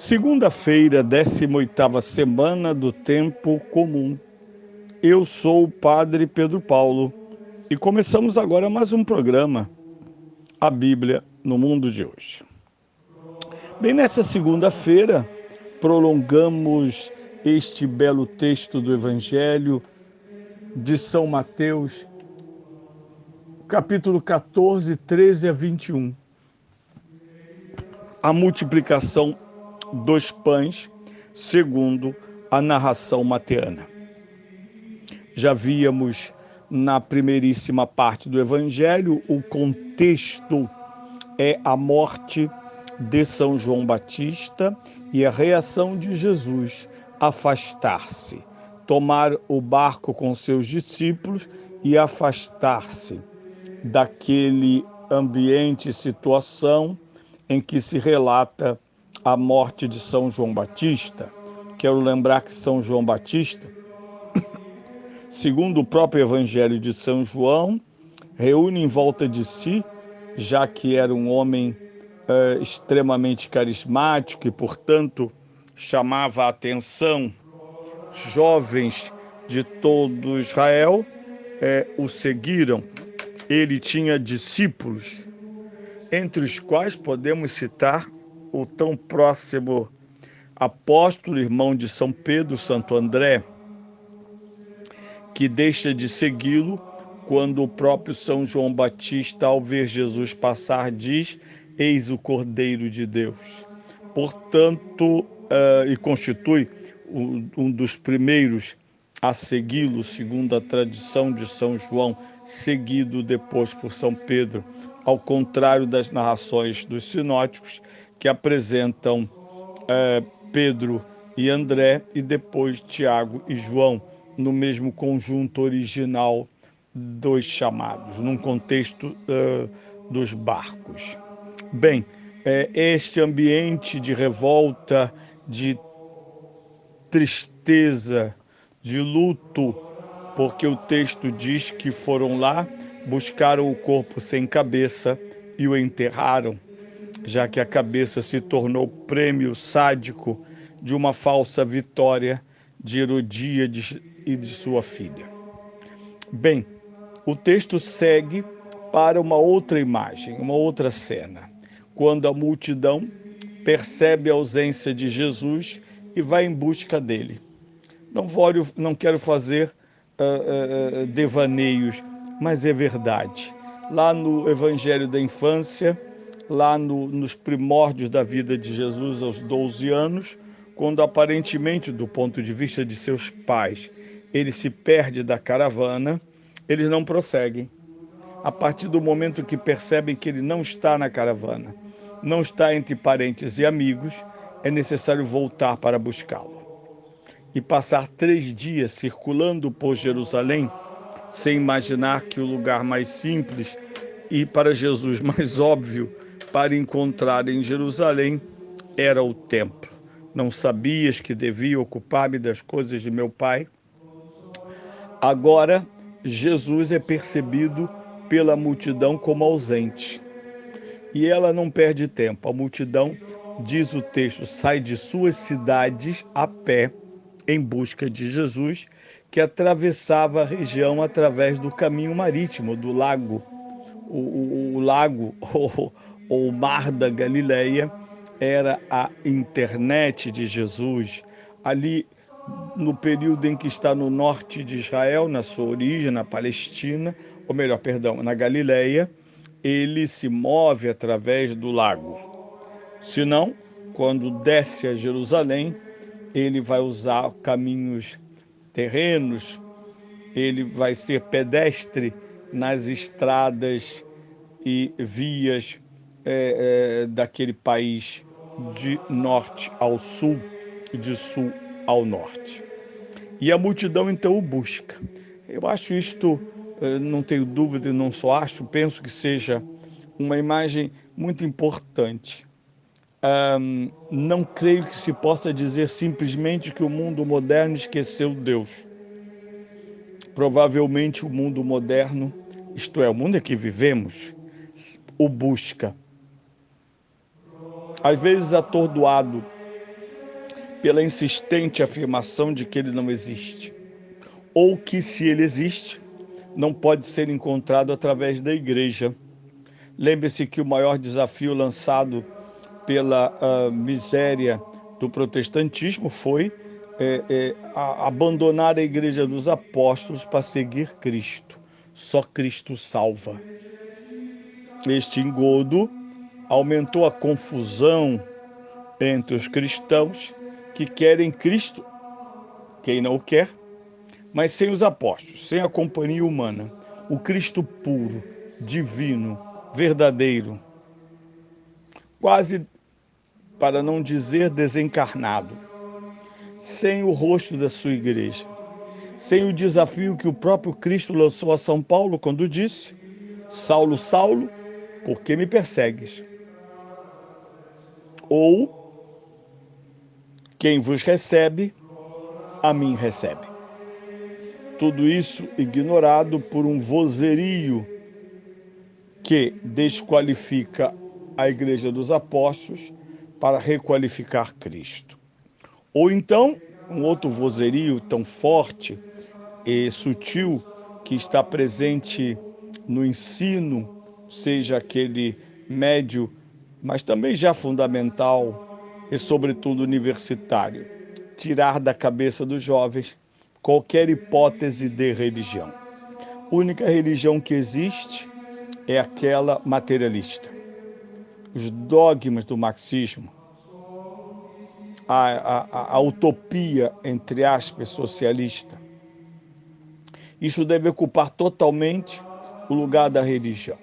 Segunda-feira, 18ª semana do Tempo Comum. Eu sou o Padre Pedro Paulo e começamos agora mais um programa, A Bíblia no Mundo de Hoje. Bem, nessa segunda-feira, prolongamos este belo texto do Evangelho de São Mateus, capítulo 14, 13 a 21. A multiplicação dos pães, segundo a narração mateana. Já víamos na primeiríssima parte do Evangelho, o contexto é a morte de São João Batista e a reação de Jesus, afastar-se, tomar o barco com seus discípulos e afastar-se daquele ambiente e situação em que se relata a morte de São João Batista. Quero lembrar que São João Batista, segundo o próprio Evangelho de São João, reúne em volta de si, já que era um homem extremamente carismático e, portanto, chamava a atenção jovens de todo Israel, o seguiram. Ele tinha discípulos, entre os quais podemos citar o tão próximo apóstolo, irmão de São Pedro, Santo André, que deixa de segui-lo quando o próprio São João Batista, ao ver Jesus passar, diz: eis o Cordeiro de Deus. Portanto, e constitui um dos primeiros a segui-lo, segundo a tradição de São João, seguido depois por São Pedro, ao contrário das narrações dos sinóticos, que apresentam Pedro e André e depois Tiago e João, no mesmo conjunto original dos chamados, num contexto dos barcos. Bem, este ambiente de revolta, de tristeza, de luto, porque o texto diz que foram lá, buscaram o corpo sem cabeça e o enterraram, já que a cabeça se tornou prêmio sádico de uma falsa vitória de Herodíades e de sua filha. Bem, o texto segue para uma outra imagem, uma outra cena, quando a multidão percebe a ausência de Jesus e vai em busca dele. Não quero fazer devaneios, mas é verdade. Lá no Evangelho da Infância, lá nos primórdios da vida de Jesus, aos 12 anos, quando aparentemente, do ponto de vista de seus pais, ele se perde da caravana, eles não prosseguem. A partir do momento que percebem que ele não está na caravana, não está entre parentes e amigos, é necessário voltar para buscá-lo. E passar 3 dias circulando por Jerusalém, sem imaginar que o lugar mais simples e para Jesus mais óbvio para encontrar em Jerusalém era o templo. Não sabias que devia ocupar-me das coisas de meu Pai? Agora, Jesus é percebido pela multidão como ausente. E ela não perde tempo. A multidão, diz o texto, sai de suas cidades a pé em busca de Jesus, que atravessava a região através do caminho marítimo, do lago. O lago ou o mar da Galileia era a internet de Jesus. Ali, no período em que está no norte de Israel, na sua origem, na Palestina, ou melhor, perdão, na Galileia, ele se move através do lago. Se não, quando desce a Jerusalém, ele vai usar caminhos terrenos, ele vai ser pedestre nas estradas e vias daquele país de norte ao sul e de sul ao norte. E a multidão então o busca. Eu acho isto, não tenho dúvida, não só acho, penso que seja uma imagem muito importante. Não creio que se possa dizer simplesmente que o mundo moderno esqueceu Deus. Provavelmente o mundo moderno, isto é, o mundo em que vivemos, o busca. Às vezes atordoado, pela insistente afirmação de que ele não existe, ou que, se ele existe, não pode ser encontrado através da igreja. Lembre-se que o maior desafio lançado pela miséria do protestantismo foi abandonar a igreja dos apóstolos para seguir Cristo. Só Cristo salva. Este engodo aumentou a confusão entre os cristãos que querem Cristo, quem não o quer, mas sem os apóstolos, sem a companhia humana. O Cristo puro, divino, verdadeiro, quase, para não dizer desencarnado, sem o rosto da sua igreja, sem o desafio que o próprio Cristo lançou a São Paulo quando disse: Saulo, Saulo, por que me persegues? Ou, quem vos recebe, a mim recebe. Tudo isso ignorado por um vozerio que desqualifica a Igreja dos Apóstolos para requalificar Cristo. Ou então, um outro vozerio tão forte e sutil que está presente no ensino, seja aquele médio, mas também já fundamental e, sobretudo, universitário, tirar da cabeça dos jovens qualquer hipótese de religião. A única religião que existe é aquela materialista. Os dogmas do marxismo, a utopia, entre aspas, socialista, isso deve ocupar totalmente o lugar da religião.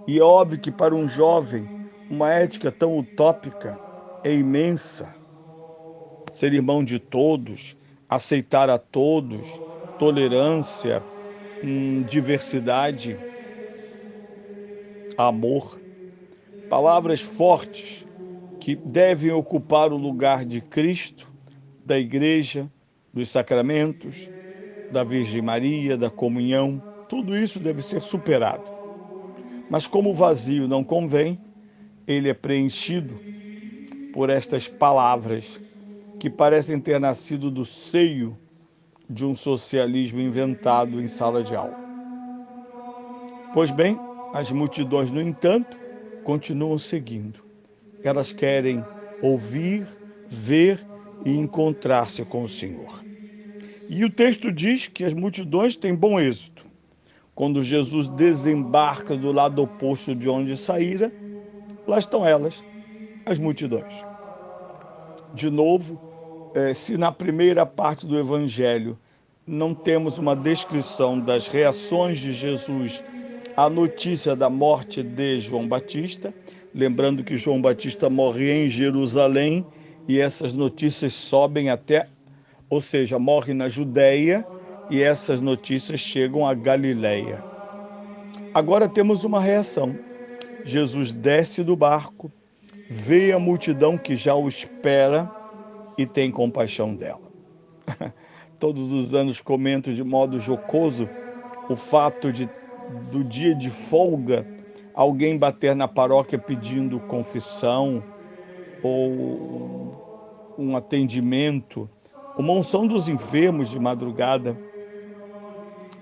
E é óbvio que para um jovem, uma ética tão utópica é imensa. Ser irmão de todos, aceitar a todos, tolerância, diversidade, amor. Palavras fortes que devem ocupar o lugar de Cristo, da igreja, dos sacramentos, da Virgem Maria, da comunhão. Tudo isso deve ser superado. Mas como o vazio não convém, ele é preenchido por estas palavras que parecem ter nascido do seio de um socialismo inventado em sala de aula. Pois bem, as multidões, no entanto, continuam seguindo. Elas querem ouvir, ver e encontrar-se com o Senhor. E o texto diz que as multidões têm bom êxito. Quando Jesus desembarca do lado oposto de onde saíra, lá estão elas, as multidões. De novo, se na primeira parte do Evangelho não temos uma descrição das reações de Jesus à notícia da morte de João Batista, lembrando que João Batista morre em Jerusalém e essas notícias sobem até, ou seja, morre na Judéia e essas notícias chegam a Galiléia. Agora temos uma reação. Jesus desce do barco, vê a multidão que já o espera e tem compaixão dela. Todos os anos comento de modo jocoso o fato do dia de folga alguém bater na paróquia pedindo confissão ou um atendimento, uma unção dos enfermos de madrugada.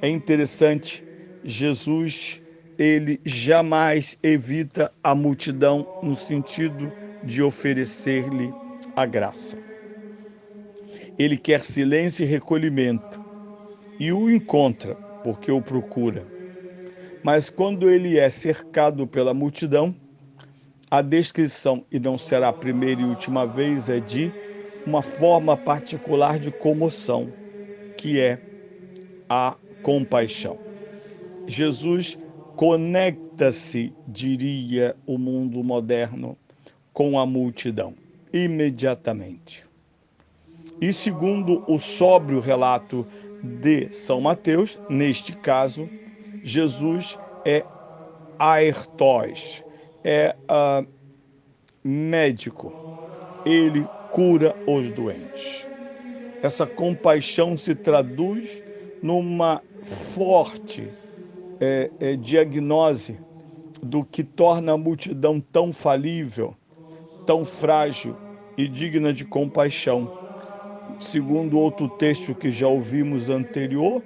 É interessante, Jesus, ele jamais evita a multidão no sentido de oferecer-lhe a graça. Ele quer silêncio e recolhimento e o encontra porque o procura. Mas quando ele é cercado pela multidão, a descrição, e não será a primeira e última vez, é de uma forma particular de comoção, que é a compaixão. Jesus conecta-se, diria o mundo moderno, com a multidão, imediatamente. E segundo o sóbrio relato de São Mateus, neste caso, Jesus é aertos, é médico. Ele cura os doentes. Essa compaixão se traduz numa forte diagnose do que torna a multidão tão falível, tão frágil, e digna de compaixão. Segundo outro texto que já ouvimos anterior,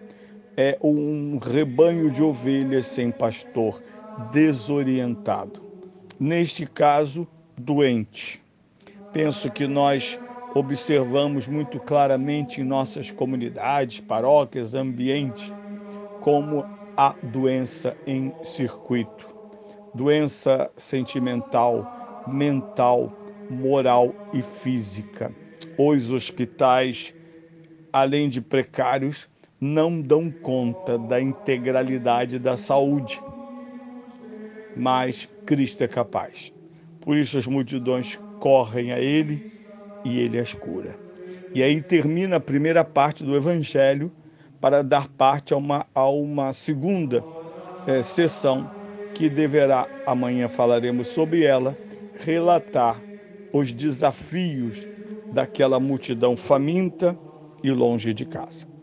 é um rebanho de ovelhas sem pastor, desorientado. Neste caso, doente. Penso que nós observamos muito claramente em nossas comunidades, paróquias, ambientes, como a doença em circuito. Doença sentimental, mental, moral e física. Os hospitais, além de precários, não dão conta da integralidade da saúde, mas Cristo é capaz. Por isso as multidões correm a Ele e Ele as cura. E aí termina a primeira parte do Evangelho para dar parte a uma segunda sessão que deverá, amanhã falaremos sobre ela, relatar os desafios daquela multidão faminta e longe de casa.